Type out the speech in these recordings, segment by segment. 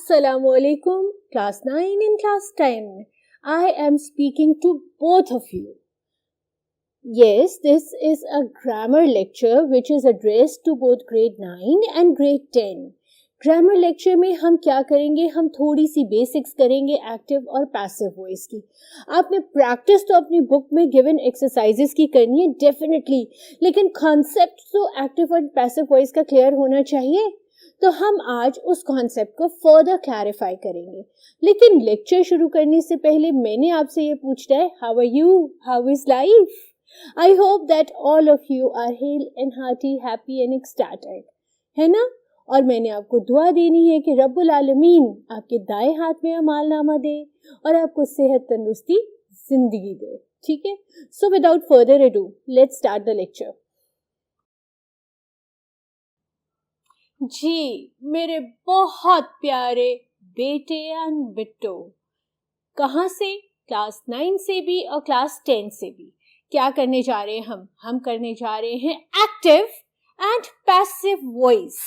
Assalamu alaikum, class 9 and class 10. I am speaking to both of you. Yes, this is a grammar lecture which is addressed to both grade 9 and grade 10. Grammar lecture में हम क्या करेंगे, हम थोड़ी सी basics करेंगे active और passive voice की. आपने प्रैक्टिस तो अपनी बुक में गिवन एक्सरसाइजेस की करनी है डेफिनेटली, लेकिन कॉन्सेप्ट तो एक्टिव और पैसिव वॉइस का क्लियर होना चाहिए. तो हम आज उस कॉन्सेप्ट को फर्दर क्लैरिफाई करेंगे. लेकिन लेक्चर शुरू करने से पहले मैंने आपसे ये पूछना है, how are you, how is life? I hope that all of you are hale and hearty, happy and excited, है ना? और मैंने आपको दुआ देनी है कि रब्बुल आलमीन आपके दाएं हाथ में अमालनामा दे और आपको सेहत तंदुरुस्ती जिंदगी दे. ठीक है? So without further ado let's start the lecture. जी मेरे बहुत प्यारे बेटे एंड बिट्टो, कहाँ से? क्लास 9 से भी और क्लास 10 से भी. क्या करने जा रहे हैं हम करने जा रहे हैं एक्टिव एंड पैसिव वॉइस.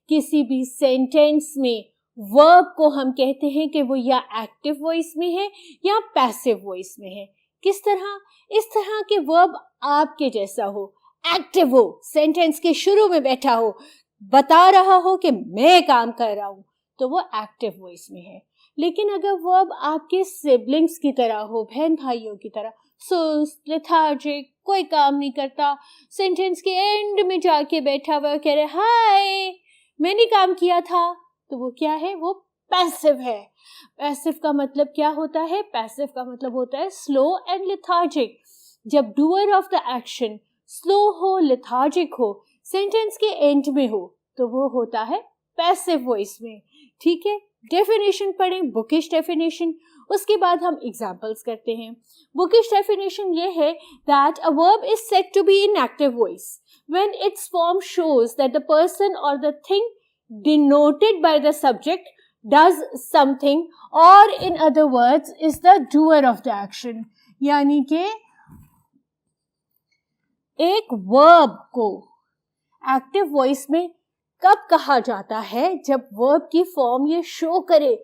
किसी भी सेंटेंस में वर्ब को हम कहते हैं कि वो या एक्टिव वॉइस में है या पैसिव वॉइस में है. किस तरह? इस तरह के वर्ब आपके जैसा हो, एक्टिव हो, सेंटेंस के शुरू में बैठा हो, बता रहा हो कि मैं काम कर रहा हूं, तो वो एक्टिव वॉइस में है. लेकिन अगर वर्ब आपके सिबलिंग्स की तरह हो, बहन भाइयों की तरह, सुस्त, लेथार्जिक, कोई काम नहीं करता, सेंटेंस के एंड में जाके बैठा हुआ कह रहे हाय मैंने काम किया था, तो वो क्या है? वो पैसिव है. पैसिव का मतलब क्या होता है? पैसिव का मतलब होता है स्लो एंड लेथार्जिक. जब doer of the action slow हो, लेथार्जिक हो, सेंटेंस के एंड में हो, तो वो होता है पैसिव वॉइस में. ठीक है? डेफिनेशन पढ़ें, बुकिश डेफिनेशन, उसके बाद हम एग्जांपल्स करते हैं. बुकिश डेफिनेशन ये है that a verb is said to be in active voice when its form shows that the person or the thing denoted by the subject does something, or in other words is the doer of the action. यानी कि एक verb को active voice में कब कहा जाता है? जब वर्ब की फॉर्म ये शो करे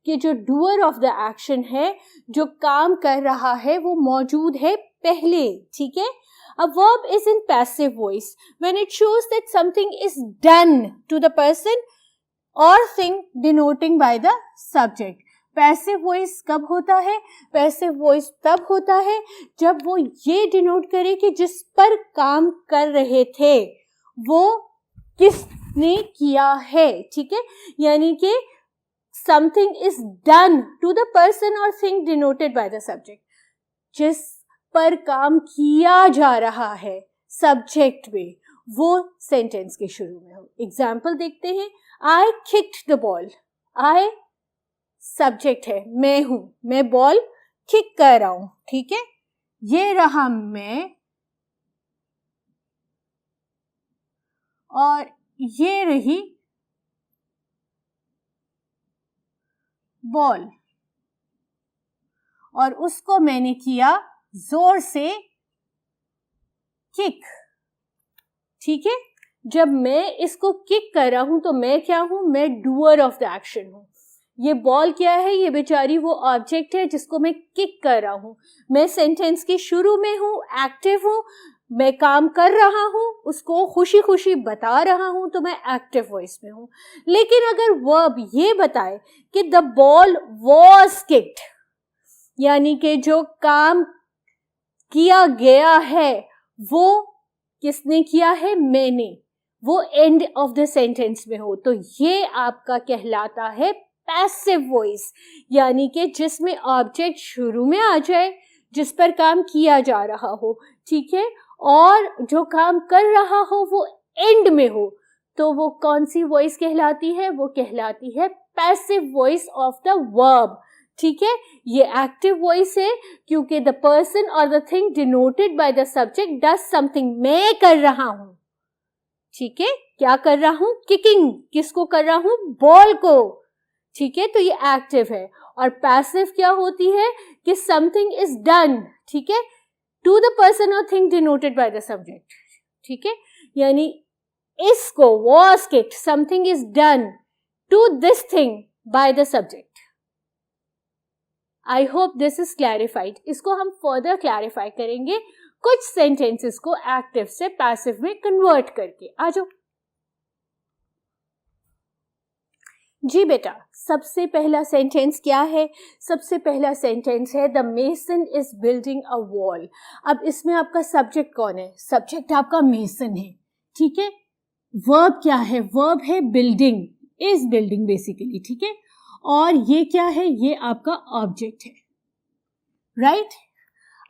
कि जो डूअर ऑफ द एक्शन है, जो काम कर रहा है, वो मौजूद है पहले. ठीक है? A verb is in passive voice when it shows that something is done to the person or thing denoting by the subject. Passive voice कब होता है? Passive voice तब होता है जब वो ये denote करे कि जिस पर काम कर रहे थे वो किसने किया है. ठीक है? यानी कि something is done to the person or thing denoted by the subject. जिस पर काम किया जा रहा है सब्जेक्ट में, वो सेंटेंस के शुरू में हो. एग्जाम्पल देखते हैं. I kicked the ball. I subject है, मैं हूं, मैं बॉल किक कर रहा हूं. ठीक है? ये रहा मैं और ये रही बॉल, और उसको मैंने किया जोर से किक. ठीक है? जब मैं इसको किक कर रहा हूं तो मैं क्या हूं? मैं डूअर ऑफ द एक्शन हूं. ये बॉल क्या है? ये बेचारी वो ऑब्जेक्ट है जिसको मैं किक कर रहा हूं. मैं सेंटेंस के शुरू में हूं, एक्टिव हूं, मैं काम कर रहा हूं, उसको खुशी खुशी बता रहा हूं, तो मैं एक्टिव वॉइस में हूं. लेकिन अगर वर्ब ये बताए कि द बॉल वॉज किक्ड, यानी कि जो काम किया गया है वो किसने किया है? मैंने. वो एंड ऑफ द सेंटेंस में हो, तो ये आपका कहलाता है पैसिव वॉइस. यानी कि जिसमें ऑब्जेक्ट शुरू में आ जाए, जिस पर काम किया जा रहा हो. ठीक है? और जो काम कर रहा हो वो एंड में हो, तो वो कौन सी वॉइस कहलाती है? वो कहलाती है passive voice of the verb. ठीक है? ये एक्टिव वॉइस है क्योंकि द पर्सन और the thing denoted by the subject does something. मैं कर रहा हूं. ठीक है? क्या कर रहा हूं? किकिंग. किसको कर रहा हूं? बॉल को. ठीक है? तो ये एक्टिव है. और पैसिव क्या होती है? कि समथिंग इज डन. ठीक है? टू द पर्सन और thing denoted by the subject. ठीक है? यानी इसको was kicked, something is done to this thing by the subject. I hope this is clarified. इसको हम further clarify करेंगे कुछ sentences को active से passive में convert करके. आ जाओ जी बेटा. सबसे पहला सेंटेंस क्या है? सबसे पहला सेंटेंस है the mason is building a wall. अब इसमें आपका सब्जेक्ट कौन है? सब्जेक्ट आपका मेसन है. ठीक है. वर्ब क्या है? वर्ब है बिल्डिंग, इज बिल्डिंग बेसिकली. ठीक है. और ये क्या है? ये आपका ऑब्जेक्ट है. राइट.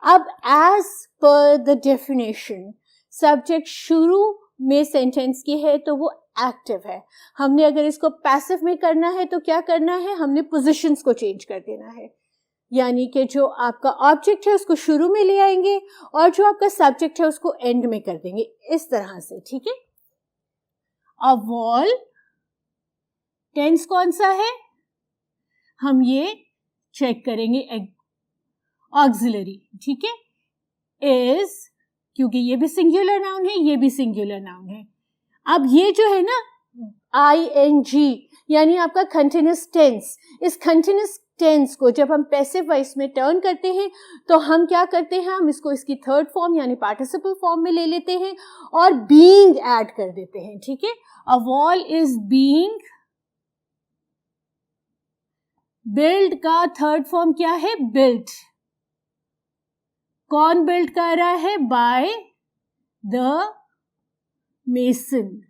अब as per the definition subject शुरू में सेंटेंस की है तो वो एक्टिव है. हमने अगर इसको पैसिव में करना है तो क्या करना है? हमने पोजीशंस को चेंज कर देना है. यानी कि जो आपका ऑब्जेक्ट है उसको शुरू में ले आएंगे और जो आपका सब्जेक्ट है उसको एंड में कर देंगे, इस तरह से. ठीक है. अ वॉल टेंस कौन सा है? हम ये चेक करेंगे. ऑक्सिलरी. ठीक है. इज, क्योंकि ये भी सिंगुलर नाउन है, ये भी सिंगुलर नाउन है. अब ये जो है ना ING यानी आपका कंटिन्यूस टेंस, इस कंटिन्यूस टेंस को जब हम पैसिव वॉइस में टर्न करते हैं तो हम क्या करते हैं? हम इसको इसकी थर्ड फॉर्म यानी पार्टिसिपल फॉर्म में ले लेते हैं और बीइंग ऐड कर देते हैं. ठीक है. A wall is being. Build का थर्ड फॉर्म क्या है? बिल्ट. कौन बिल्ड कर रहा है? By the mason.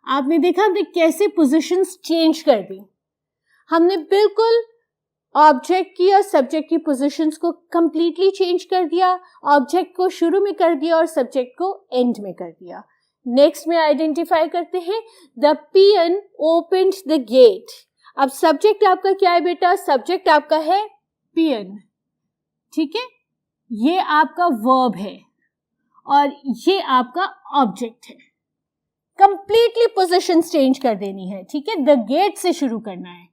आपने देखा हमने कैसे पोजीशंस चेंज कर दी. हमने बिल्कुल ऑब्जेक्ट की और सब्जेक्ट की पोजीशंस को कंप्लीटली चेंज कर दिया. ऑब्जेक्ट को शुरू में कर दिया और सब्जेक्ट को एंड में कर दिया. नेक्स्ट में आइडेंटिफाई करते हैं the peon opened the gate. अब सब्जेक्ट आपका क्या है बेटा? सब्जेक्ट आपका है पियन. ठीक है. ये आपका वर्ब है और ये आपका ऑब्जेक्ट है. कंप्लीटली पोजीशन चेंज कर देनी है. ठीक है. द गेट से शुरू करना है.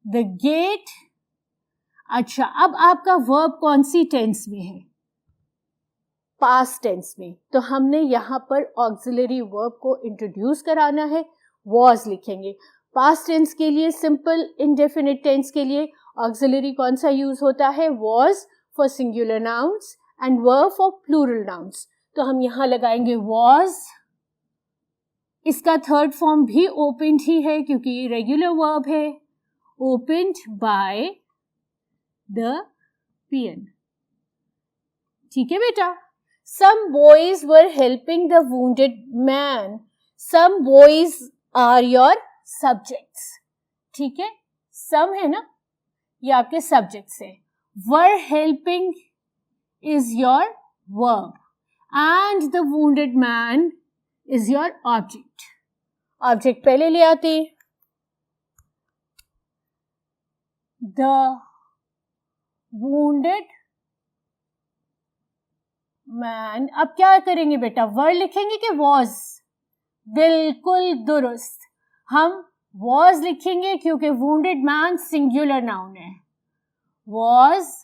The gate. अच्छा, अब आपका वर्ब कौन सी टेंस में है? पास्ट टेंस में. तो हमने यहां पर ऑक्सिलरी वर्ब को इंट्रोड्यूस कराना है. वॉज लिखेंगे. पास्ट टेंस के लिए, सिंपल इंडेफिनिट टेंस के लिए ऑक्सिलरी कौन सा यूज होता है? Was for singular nouns and verb for plural nouns. तो हम यहां लगाएंगे वॉज. इसका थर्ड फॉर्म भी ओपन्ड ही है क्योंकि ये रेगुलर वर्ब है. Opened by the peon. ठीक है बेटा. Some boys were helping the wounded man. Some boys are your subjects. ठीक है. सम है ना, ये आपके सब्जेक्ट्स है. Were helping is your verb and the wounded man is your object. Object पहले ले आते. The wounded man. अब क्या करेंगे बेटा? were लिखेंगे कि was? बिल्कुल दुरुस्त. हम was लिखेंगे क्योंकि wounded man सिंगुलर नाउन है. was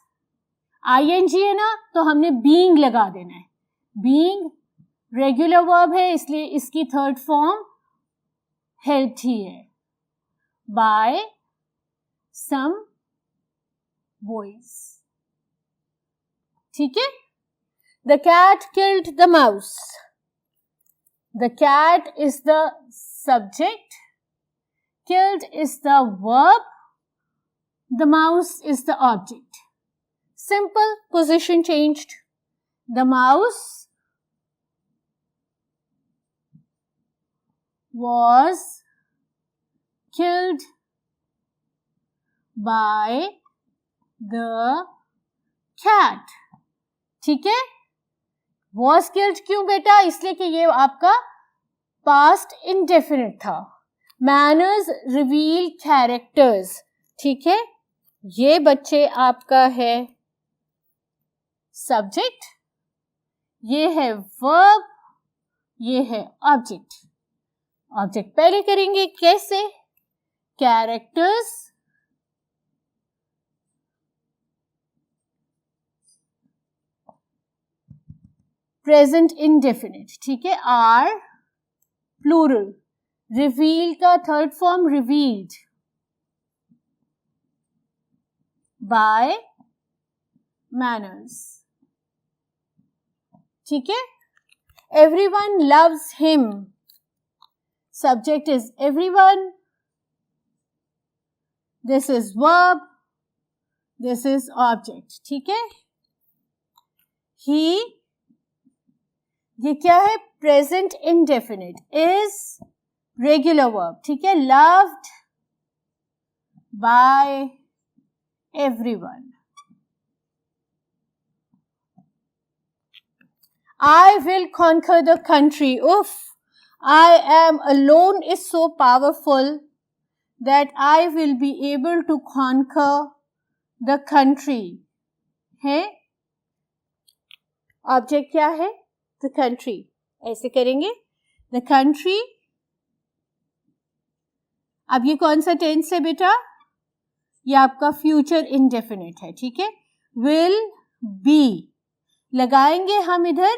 ING है ना, तो हमने बीइंग लगा देना है. बीइंग रेगुलर वर्ब है इसलिए इसकी थर्ड फॉर्म हेल्प्ड ही है. By some boys. ठीक है. The cat killed the mouse. The cat is the subject. Killed is the verb. The mouse is the object. Simple, position changed. The mouse was killed by the cat. ठीक है. Was killed क्यों बेटा? इसलिए कि ये आपका past indefinite था. Manners reveal characters. ठीक है. ये बच्चे आपका है सब्जेक्ट, ये है वर्ब, ये है ऑब्जेक्ट. ऑब्जेक्ट पहले करेंगे कैसे? Characters present indefinite. ठीक है. Are plural. रिवील का third form revealed. by manners. ठीक है, everyone loves him. Subject is everyone. This is verb. This is object. ठीक है, he, ये क्या है, present indefinite, is regular verb. ठीक है, loved by everyone. I will conquer the country. Oof, I am alone is so powerful that I will be able to conquer the country. है, object क्या है, the country. ऐसे करेंगे, the country. अब ये कौन सा टेंस है बेटा, ये आपका फ्यूचर इंडेफिनिट है. ठीक है, will be लगाएंगे हम इधर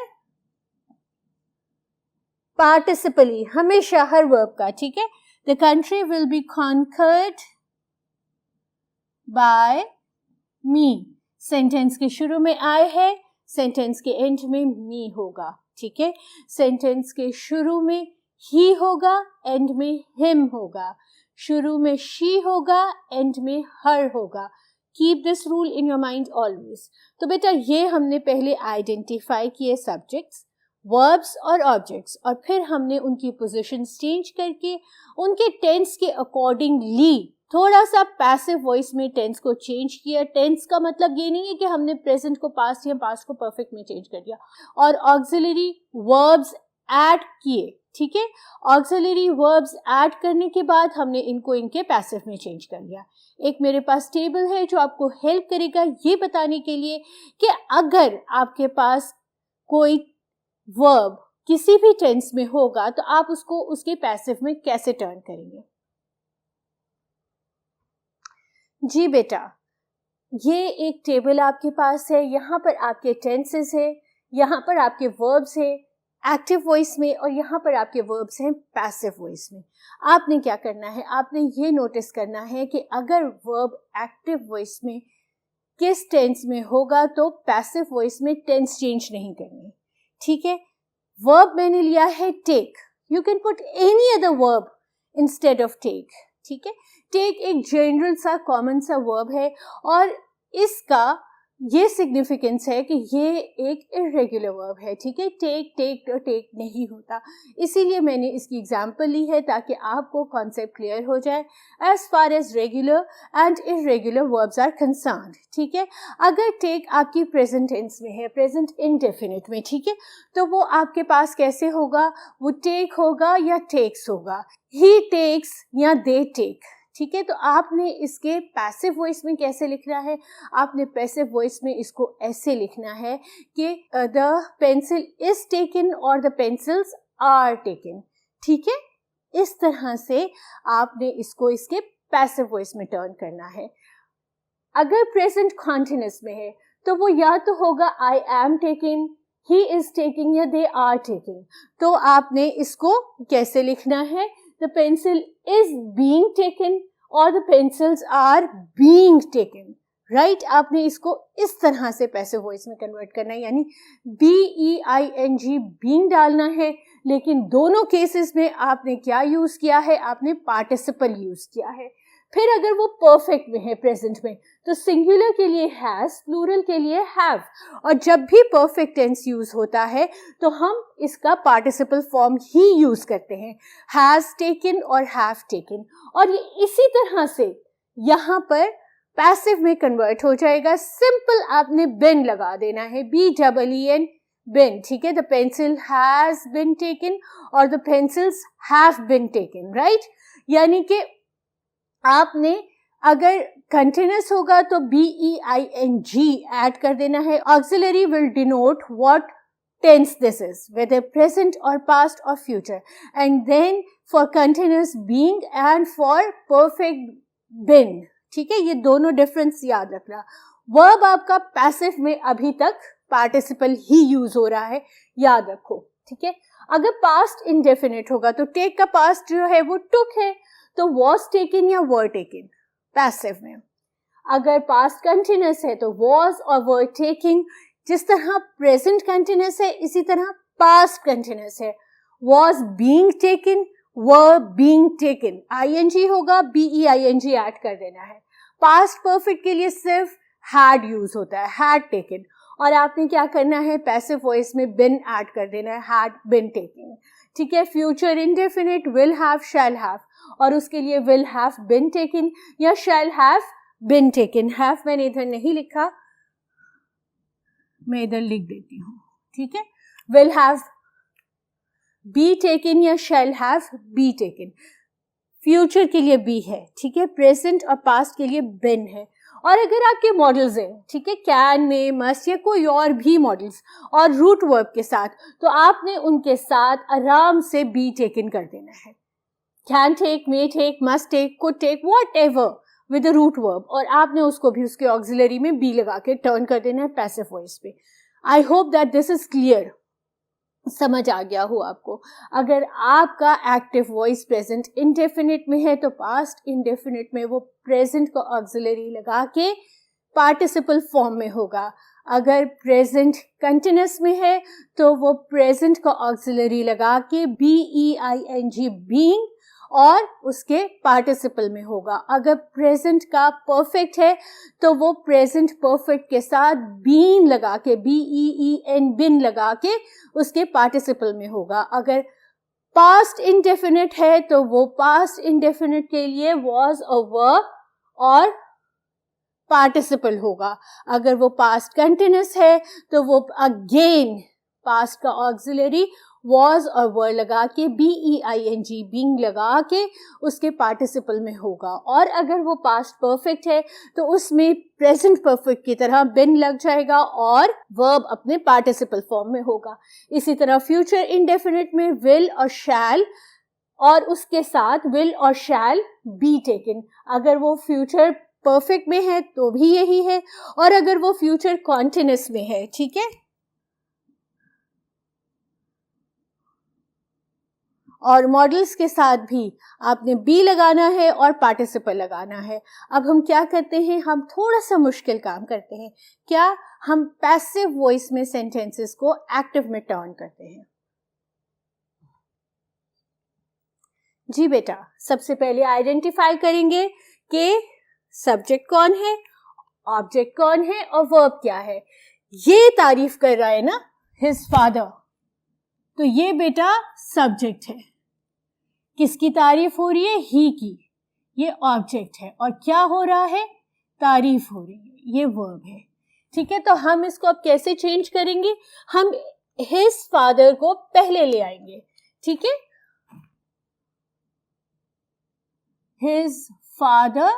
पार्टिसिपली, हमेशा हर वर्ब का. ठीक है, the country will be conquered by me. Sentence के शुरू में आई है, सेंटेंस के एंड में मी होगा. ठीक है, सेंटेंस के शुरू में ही होगा, एंड में हिम होगा. शुरू में शी होगा, एंड में हर होगा. Keep this rule in your mind always. तो बेटा ये हमने पहले आइडेंटिफाई किए सब्जेक्ट्स, वर्ब्स और ऑब्जेक्ट्स, और फिर हमने उनकी पोजीशन चेंज करके उनके टेंस के अकॉर्डिंगली थोड़ा सा पैसिव वॉइस में टेंस को चेंज किया. टेंस का मतलब ये नहीं है कि हमने प्रेजेंट को पास्ट या पास्ट को परफेक्ट में चेंज कर दिया. और ऑक्सिलरी वर्ब्स ऐड किए. ठीक है, ऑक्सिलरी वर्ब्स ऐड करने के बाद हमने इनको इनके पैसिव में चेंज कर लिया. एक मेरे पास टेबल है जो आपको हेल्प करेगा ये बताने के लिए कि अगर आपके पास कोई वर्ब किसी भी टेंस में होगा तो आप उसको उसके पैसिव में कैसे टर्न करेंगे. जी बेटा, ये एक टेबल आपके पास है, यहाँ पर आपके टेंसेस है, यहाँ पर आपके वर्ब्स है एक्टिव वॉइस में, और यहाँ पर आपके वर्ब्स हैं पैसिव वॉइस में. आपने क्या करना है, आपने ये नोटिस करना है कि अगर वर्ब एक्टिव वॉइस में किस टेंस में होगा तो पैसिव वॉइस में टेंस चेंज नहीं करनी. ठीक है, वर्ब मैंने लिया है take. You can put any other verb instead of take. ठीक है, टेक एक जनरल सा कॉमन सा वर्ब है और इसका ये सिग्निफिकेंस है कि ये एक इरेगुलर वर्ब है. ठीक है, टेक टेक तो टेक नहीं होता, इसीलिए मैंने इसकी एग्जांपल ली है ताकि आपको कॉन्सेप्ट क्लियर हो जाए as far as regular and irregular verbs are concerned. ठीक है, अगर टेक आपकी प्रेजेंट टेंस में है, प्रेजेंट इंडेफिनिट में, ठीक है, तो वो आपके पास कैसे होगा, वो टेक होगा या टेक्स होगा, ही टेक्स या दे टेक. ठीक है, तो आपने इसके पैसिव वॉइस में कैसे लिखना है, आपने पैसिव वॉइस में इसको ऐसे लिखना है कि द पेंसिल इज टेकन और द पेंसिल्स आर टेकन. ठीक है, इस तरह से आपने इसको इसके पैसिव वॉइस में टर्न करना है. अगर प्रेजेंट कॉन्टिन्यूअस में है तो वो या तो होगा I am taking, he is taking या दे आर टेकिंग. तो आपने इसको कैसे लिखना है, the pencil is being taken or the pencils are being taken. Right, आपने इसको इस तरह से पैसिव वॉइस में कन्वर्ट करना है, यानी BEING बीइंग डालना है. लेकिन दोनों केसेस में आपने क्या यूज किया है, आपने पार्टिसिपल यूज किया है. फिर अगर वो परफेक्ट में है प्रेजेंट में तो सिंगुलर के लिए हैज, प्लूरल के लिए हैव. और जब भी परफेक्ट टेंस यूज होता है तो हम इसका पार्टिसिपल फॉर्म ही यूज करते हैं, हैज टेकन और हैव टेकन. और ये इसी तरह से यहाँ पर पैसिव में कन्वर्ट हो जाएगा. सिंपल आपने बिन लगा देना है, BEEN बिन. ठीक है, the pencil has been taken और the pencils have been taken. Right, यानी कि आपने अगर कंटिन्यूअस होगा तो BEING ऐड कर देना है. Auxiliary will denote what tense this is, whether present or past or future, and then for continuous being and for perfect been. ठीक है, ये दोनों डिफरेंस याद रखना. वर्ब आपका पैसिव में अभी तक पार्टिसिपल ही यूज हो रहा है, याद रखो. ठीक है, अगर पास्ट इंडेफिनिट होगा तो टेक का पास्ट जो है वो टुक है, तो was taken या were taken पैसिव में. अगर पास्ट कंटिन्यूस है तो was और were taking. जिस तरह प्रेजेंट कंटिन्यूस है इसी तरह पास्ट कंटिन्यूस है. was being taken, were being taken. ing होगा, being ऐड कर देना है. पास्ट परफेक्ट के लिए सिर्फ had यूज होता है, had taken. और आपने क्या करना है, पैसिव वॉइस में been ऐड कर देना है, had been taken. ठीक है. Future indefinite will have, shall have, और उसके लिए will have been taken या shall have been taken. have मैंने इधर नहीं लिखा, मैं इधर लिख देती हूँ. ठीक है. will have be taken या shall have be taken. Future के लिए be है. ठीक है. प्रेजेंट और पास्ट के लिए been है. और अगर आपके मॉडल्स हैं, ठीक है, कैन में, मस्ट या कोई और भी मॉडल्स और रूट वर्ब के साथ, तो आपने उनके साथ आराम से बी टेकन कर देना है. Can take, may take, must take, could take, whatever with the root verb, और आपने उसको भी उसके ऑक्सिलरी में बी लगा के टर्न कर देना है पैसिव वॉइस पे. आई hope that this is clear. समझ आ गया हो आपको. अगर आपका एक्टिव वॉइस प्रेजेंट इंडेफिनिट में है तो पास्ट इंडेफिनिट में वो प्रेजेंट को ऑक्सिलरी लगा के पार्टिसिपल फॉर्म में होगा. अगर प्रेजेंट कंटिन्यूस में है तो वो प्रेजेंट को ऑक्सिलरी लगा के BEING बीइंग और उसके पार्टिसिपल में होगा. अगर प्रेजेंट का परफेक्ट है तो वो प्रेजेंट परफेक्ट के साथ बीन लगा के BEEN बिन लगा के उसके पार्टिसिपल में होगा. अगर पास्ट इंडेफिनिट है तो वो पास्ट इंडेफिनिट के लिए was और were और पार्टिसिपल होगा. अगर वो पास्ट कंटिन्यूस है तो वो अगेन पास्ट का ऑक्सिलरी was और were लगा के BEING बीइंग लगा के उसके पार्टिसिपल में होगा. और अगर वो पास्ट परफेक्ट है तो उसमें प्रेजेंट परफेक्ट की तरह बिन लग जाएगा और वर्ब अपने पार्टिसिपल फॉर्म में होगा. इसी तरह फ्यूचर इंडेफिनिट में will और shall और उसके साथ will और shall be taken. अगर वो फ्यूचर परफेक्ट में है तो भी यही है, और अगर वो फ्यूचर कॉन्टिन्यूस में है, ठीक है, और मॉडल्स के साथ भी आपने बी लगाना है और पार्टिसिपल लगाना है. अब हम क्या करते हैं, हम थोड़ा सा मुश्किल काम करते हैं. क्या? हम पैसिव वॉइस में सेंटेंसेस को एक्टिव में टर्न करते हैं. जी बेटा, सबसे पहले आइडेंटिफाई करेंगे कि सब्जेक्ट कौन है, ऑब्जेक्ट कौन है और वर्ब क्या है. ये तारीफ कर रहा है ना, हिज फादर, तो ये बेटा सब्जेक्ट है. किसकी तारीफ हो रही है? ही की. ये ऑब्जेक्ट है. और क्या हो रहा है? तारीफ हो रही है. ये वर्ब है. ठीक है. तो हम इसको अब कैसे चेंज करेंगे? हम हिज फादर को पहले ले आएंगे. ठीक है. हिज फादर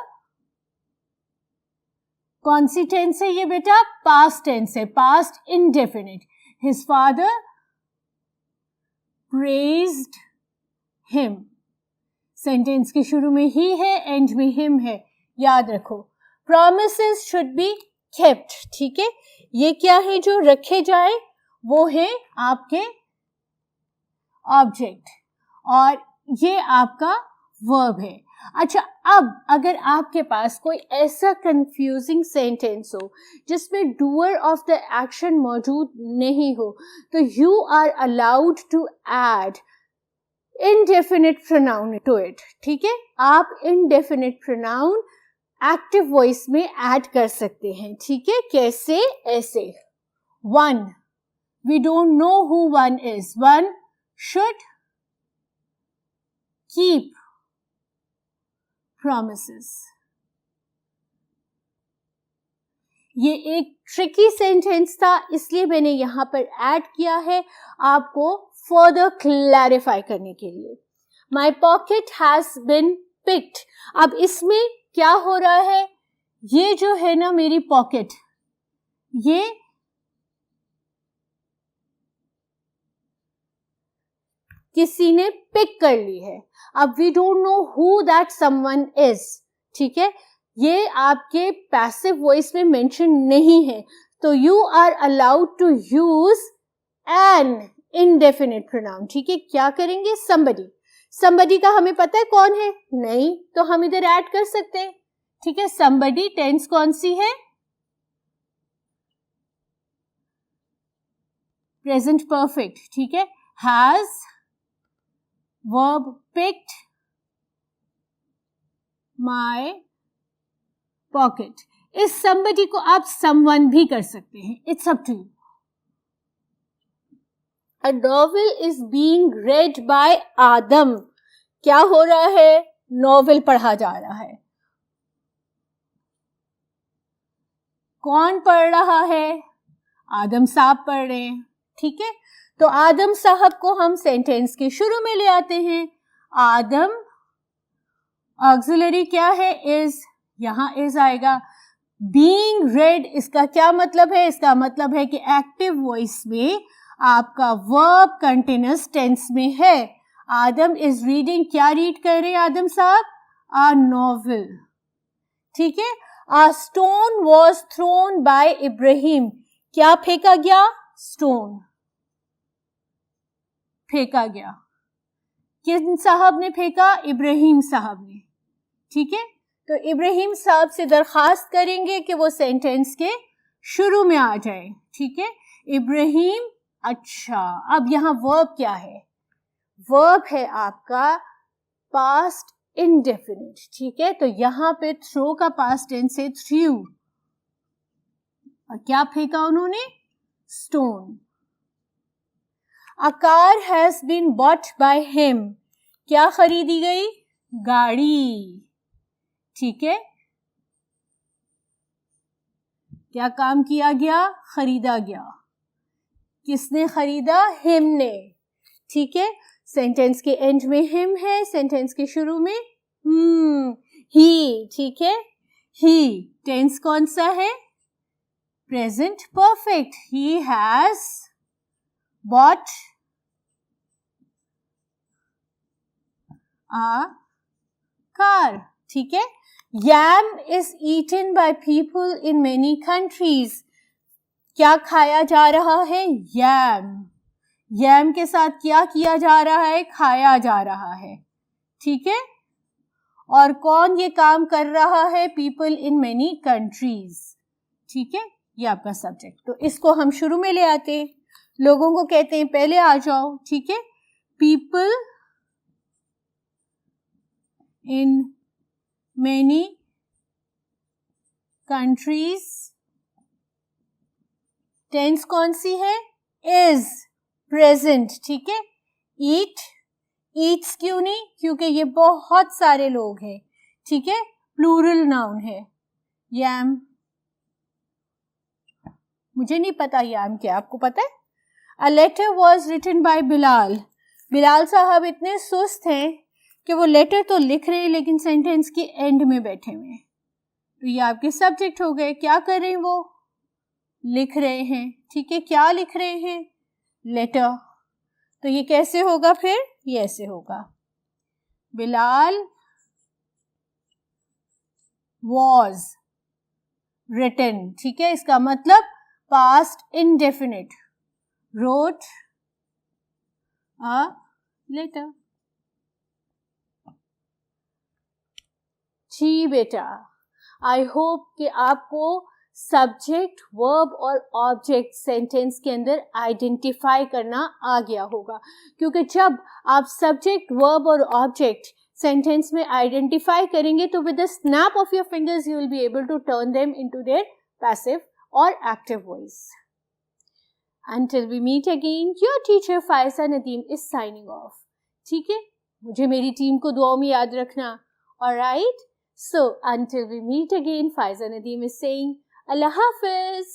कौन सी टेंस है ये बेटा? पास्ट टेंस है, past indefinite. His father praised him. Sentence के शुरू में ही है, एंड में हिम है, याद रखो. promises should be kept. ठीक है. ये क्या है जो रखे जाए? वो है आपके ऑब्जेक्ट और ये आपका वर्ब है. अच्छा, अब अगर आपके पास कोई ऐसा कंफ्यूजिंग सेंटेंस हो जिसमें डूअर ऑफ द एक्शन मौजूद नहीं हो, तो you are allowed to add indefinite pronoun to it. ठीक है. आप इनडेफिनिट प्रोनाउन एक्टिव वॉइस में ऐड कर सकते हैं. ठीक है. कैसे? ऐसे. One, we don't know who one is. One should keep promises. ये एक ट्रिकी सेंटेंस था, इसलिए मैंने यहां पर ऐड किया है आपको फर्दर क्लैरिफाई करने के लिए. My pocket has been picked. अब इसमें क्या हो रहा है? ये जो है ना मेरी पॉकेट, ये किसी ने पिक कर ली है. अब we don't know who that someone is. ठीक है. ये आपके पैसिव वॉइस में मेंशन नहीं है, तो you are allowed to use an indefinite pronoun. ठीक है. क्या करेंगे? somebody. somebody का हमें पता है कौन है? नहीं, तो हम इधर ऐड कर सकते हैं. ठीक है, somebody टेंस कौन सी है? प्रेजेंट परफेक्ट, ठीक है, has, verb picked my pocket. इस somebody को आप someone भी कर सकते हैं, it's up to you. A novel is being read by Adam. क्या हो रहा है? नॉवेल पढ़ा जा रहा है। कौन पढ़ रहा है? आदम साहब पढ़ रहे हैं, ठीक है। तो आदम साहब को हम सेंटेंस के शुरू में ले आते हैं। आदम, ऑक्सिलरी क्या है? इज, यहां इज आएगा। बीइंग रेड, इसका क्या मतलब है? इसका मतलब है कि एक्टिव वॉइस में आपका वर्ब कंटिन्यूअस टेंस में है। आदम इज रीडिंग, क्या रीड कर रहे हैं आदम साहब? अ नॉवेल, ठीक है। A stone was thrown by Ibrahim. क्या फेंका गया? स्टोन फेंका गया। किन साहब ने फेंका? इब्राहिम साहब ने, ठीक है। तो इब्राहिम साहब से दरखास्त करेंगे कि वो सेंटेंस के शुरू में आ जाए, ठीक है। इब्राहिम, अच्छा, अब यहाँ वर्ब क्या है? वर्ब है आपका पास्ट इंडेफिनिट, ठीक है। तो यहाँ पे थ्रो का पास्ट टेंस है थ्रू, और क्या फेंका उन्होंने? Stone. A car has been bought by him। क्या खरीदी गई? गाड़ी, ठीक है। क्या काम किया गया? खरीदा गया। किसने खरीदा? हिम ने, ठीक है। सेंटेंस के एंड में हिम है, सेंटेंस के शुरू में ही, ठीक है। ही टेंस कौन सा है? Present perfect. He has bought a car, ठीक है। Yam is eaten by people in many countries। क्या खाया जा रहा है? yam। yam के साथ क्या किया जा रहा है? खाया जा रहा है, ठीक है। और कौन ये काम कर रहा है? people in many countries, ठीक है। ये आपका सब्जेक्ट। तो इसको हम शुरू में ले आते हैं, लोगों को कहते हैं पहले आ जाओ, ठीक है। people in many countries, tense कौन सी है? is, प्रेजेंट, ठीक है। eat, eats क्यों नहीं? क्योंकि ये बहुत सारे लोग हैं, ठीक है, प्लूरल नाउन है। yam, मुझे नहीं पता yam क्या, आपको पता है? A letter was written by Bilal. Bilal साहब इतने सुस्त हैं कि वो लेटर तो लिख रहे हैं लेकिन सेंटेंस के एंड में बैठे हुए हैं। तो ये आपके सब्जेक्ट हो गए। क्या कर रहे हैं? वो लिख रहे हैं, ठीक है। क्या लिख रहे हैं? लेटर। तो ये कैसे होगा फिर? ये ऐसे होगा, बिलाल was written, ठीक है। इसका मतलब past indefinite, wrote a letter। जी बेटा, आई होप कि आपको सब्जेक्ट, वर्ब और ऑब्जेक्ट सेंटेंस के अंदर आइडेंटिफाई करना आ गया होगा, क्योंकि जब आप सब्जेक्ट, वर्ब और ऑब्जेक्ट सेंटेंस में आइडेंटिफाई करेंगे तो with the snap of your fingers you will be able to turn them into their passive और active voice. Until we meet again, your teacher Faiza Nadeem is signing off. ठीक है, मुझे मेरी team को दुआओं में याद रखना। Alright, so until we meet again, Faiza Nadeem is saying Allah Hafiz.